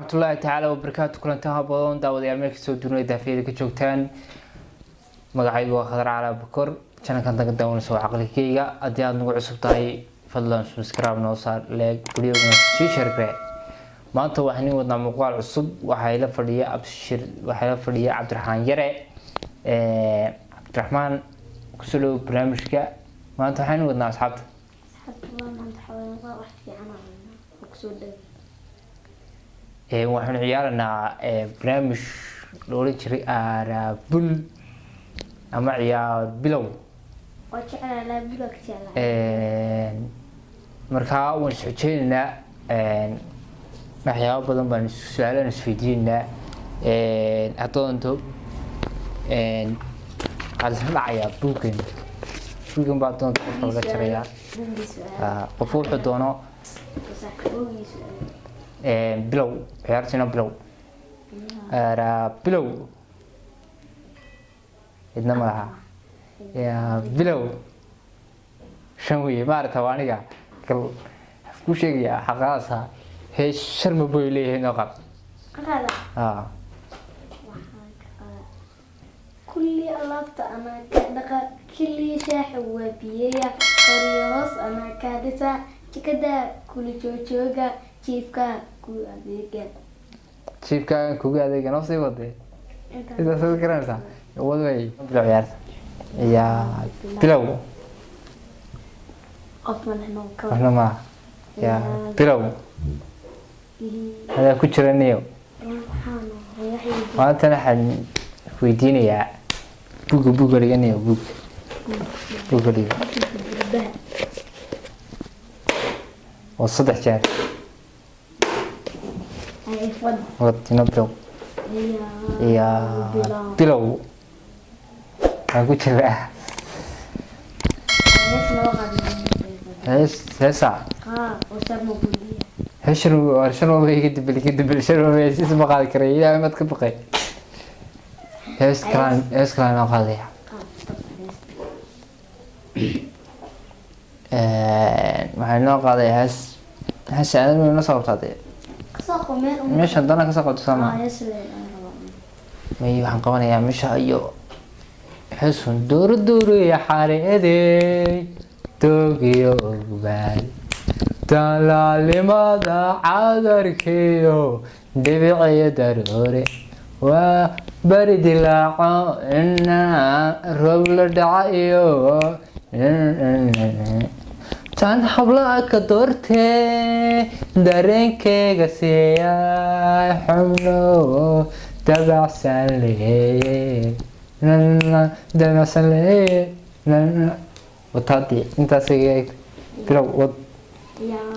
ورحمة الله تعالى وبركاته كلنتها بدون داوديال meel kasoo duunay daafiyada ka joogtaan magacaygu waa Khadar Cali Bakar channelkan dadka daawanaysa waa aqalkayga hadii aad nagu cusub tahay fadlan subscribe noo saar like videoga si share maanta waxaan wadnaa muuqaal cusub waxay la fadhiya Cabdiraxmaan Yare Cabdiraxmaan kusoo barnaamijka maanta waxaan wadnaa asxaabta maanta xawaayan wax fiican oo kusoo dhaw waxaan ciyaarnaa barnaamij loo jiray Arabul ama ciyaar bilow oo jeclaa bilow ka jeclaa markaa waan socodjeynaa waxyaabo badan baan su'aalahan isweydiinaa adoonto qalsan dhacaya buugan baa doonta qof laga jaraya qof wuxuu doono bilow ciyaartina bilow bilow idna malaha ya bilow shan weeye maarata waa aniga kal ku sheegaya xaqaasa hees sharma boy leeyahay noo qab kulli alaabta ana ka dhaqa kulli shaax wabiyeya qoriyos ana ka dhisa jikada kulli jooga chiefka ku adeega noo sii waday inta soo garanaysa wadway bilow ciyaarta ya bilow qofna ma ya bilow hada ku jiranayo maanta waxaan weydiinayaa buuga dhiganayo buuga dhiga oo saddex jeer wadina bilow ya bilow aku cerah. Hesa. Usah mau beli. Hesru begitu beli hesru besi semua kali kerja amat kepakai. Hes kalian apa kali ya? Mana kali hes ada mana soal tadi? Mesha dana kesakut sama. Mei hangkawan ya mesha ayo. حسن دور يا حريدي توقيو بال تلا لماذا عذركيو دبعي دروري وبرد لاعو إنا ربل دعيو تان حبلك دورتي دارين كيغسيا حملو تبع سالي ده مثلا ايه وتهدي انت سيجي بلو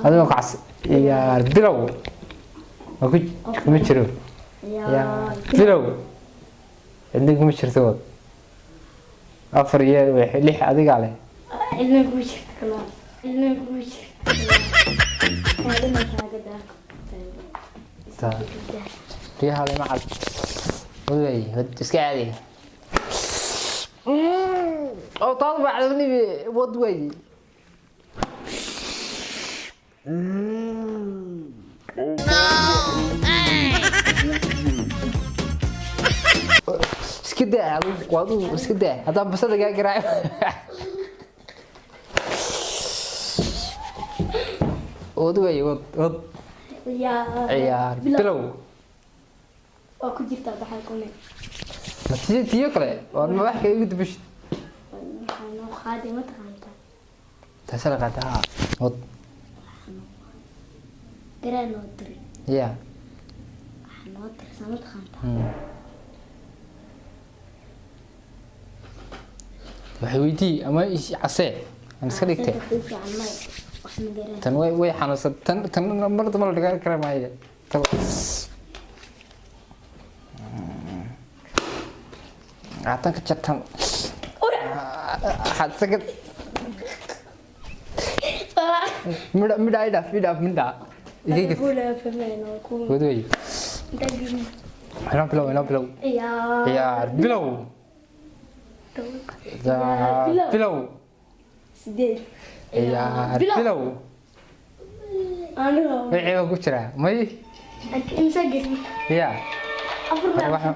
هذا ما قاس يا بلو ما كنت مشرو يا بلو عندك مشر سود أفر يا ليح أديك عليه عندك مشر كلام عندك مشر هذا ما هذا في هذا ما عاد وذي تسكعي أو طالبة علمني وضوي اسكده وضو اسكده هذا بس هذا قاعد قراء وضوي وض يا بلو أكو جبت بحال كوني ما تجي تيكله وأنا بحكي يقول بش أنا خادمة خانتا تسأل قتها وض ترى نوتري يا نوتري سامت خانتا وحويتي أما إيش عسى أنا سكرت تنوي وي حنوصل تن مرة مرة دقائق كلام هاي أعطاك تشتم حد سكت مدا مدا إيه كولا فمين وكولا ودوي أنا بلو يا بلو بلو سديد يا بلو أنا إيه كوشرة ماي imsa gesmi يا afar waxa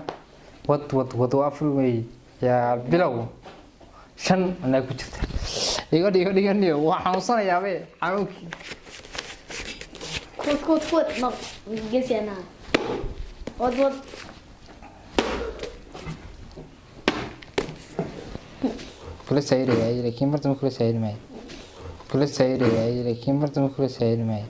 wad afur way ya bilow shan ana ku jirta iga dhiganiyo waxaan xanuunsanayaa be xanuunki kod no gesi ana wad kula sayray laakiin marta ma kula sayray may kula sayray laakiin marta ma kula sayray may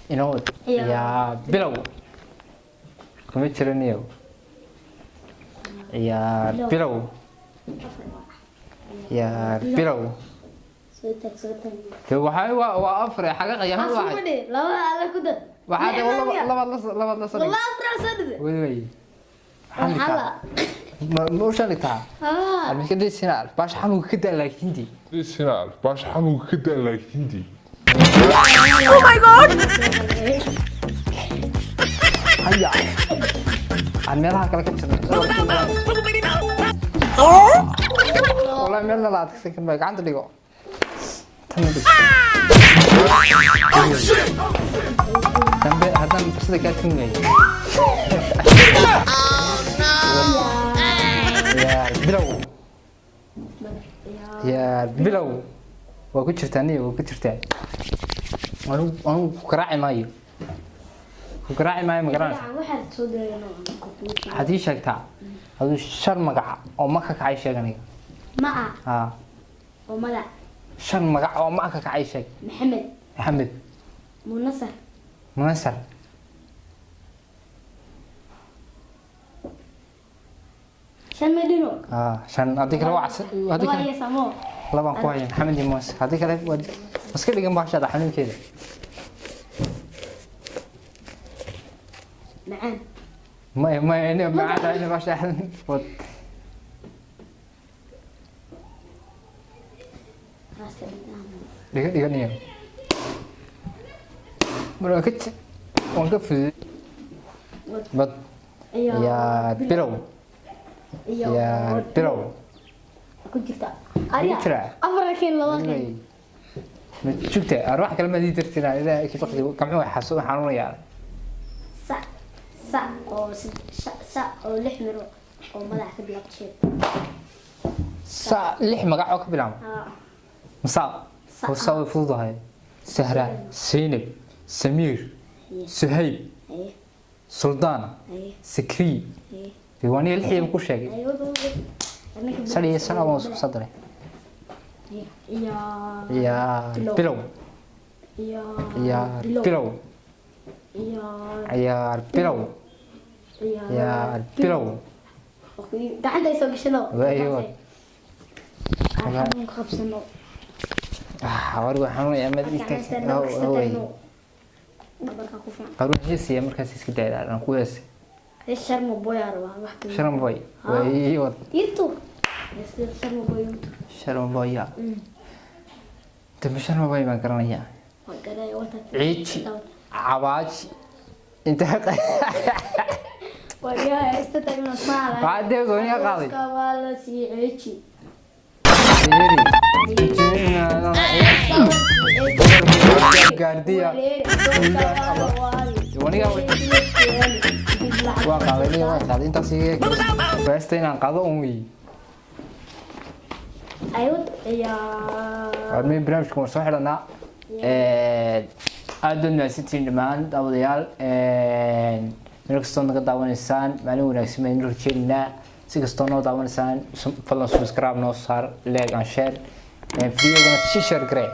inoo ya bilow kuma jiraniyo ya bilow ya bilow sotak waxa waa afar xaga qiyaamo waxa laba ala ku dad waxa laba la soo laba afar sadde way hala ma shalita almiska dhisina bash xanuun ka daa laakiin di Sinal, bash xanuun ka daa laakiin di. Oh my god! haya meelaha kale ka jirna والله ما لا تكسك ما عند ديغو تمدي تمبي هذا بس ذاك تمي يا بلو يا بلو وكنت شرتاني وكنت شرتاني انا كراعي مايو كراعي مايو مقران waxaad soo deeyno hadii sheegtaa hadu shar magac oo maka kacay sheeganay ma ah oo magac shan magac oo maka kacay sheeg maxamed محمد munasar shan medino shan hadii kale waa hadii kale samo laban ku hayan maxamed iyo muuse hadii kale waa iska dhigan baashada xanuunkeeda macaan ما أنا ما عاد أنا باش أحد فوت دقيقة نيو مرة كت وانقف بط يا بيرو يا بيرو ku jirta ariya afar keen laba keen شفتي أروح كلمة دي ترتينا إذا كيف تقدر كم هو حاسو حنون يعني sa oo lix miro oo madax ka bilaqshay لح مقع عقب العام مصاب وصاوي فوضى سهرة سينب سمير سهيب سلطان سكري ديوانية الحين بكل شيء سري السلام عليكم صدري يا بلو يا بلو يا بلو يا بلو gacanta soo gashado ايوه waxaan ku qabsano wargu xanuun ya mad قارون هيسي مركز اسك دايدا انا كويس sharmo boy arwa wax شرم بوي ايوه يتو sharmo boy شرم بوي تم شرم بوي ما قرنيا وقراي وتا عيش عواج انت ويا استتقنا صار بعد غونيا قاضي كوالا سي عيشي gaardiya waniga waa qaaday waa qaaday intaas basta inaan qaado un wi ayud ya armay barnaamijka soo xidhanaa aad u naasitiin dhamaan dawadayaal meel kastoo naga daawanaysaan maalin wanaagsan aynu rajeynaa si kastoo noo daawanaysaan fadlan subscribe noo saar like and share videogana si share garee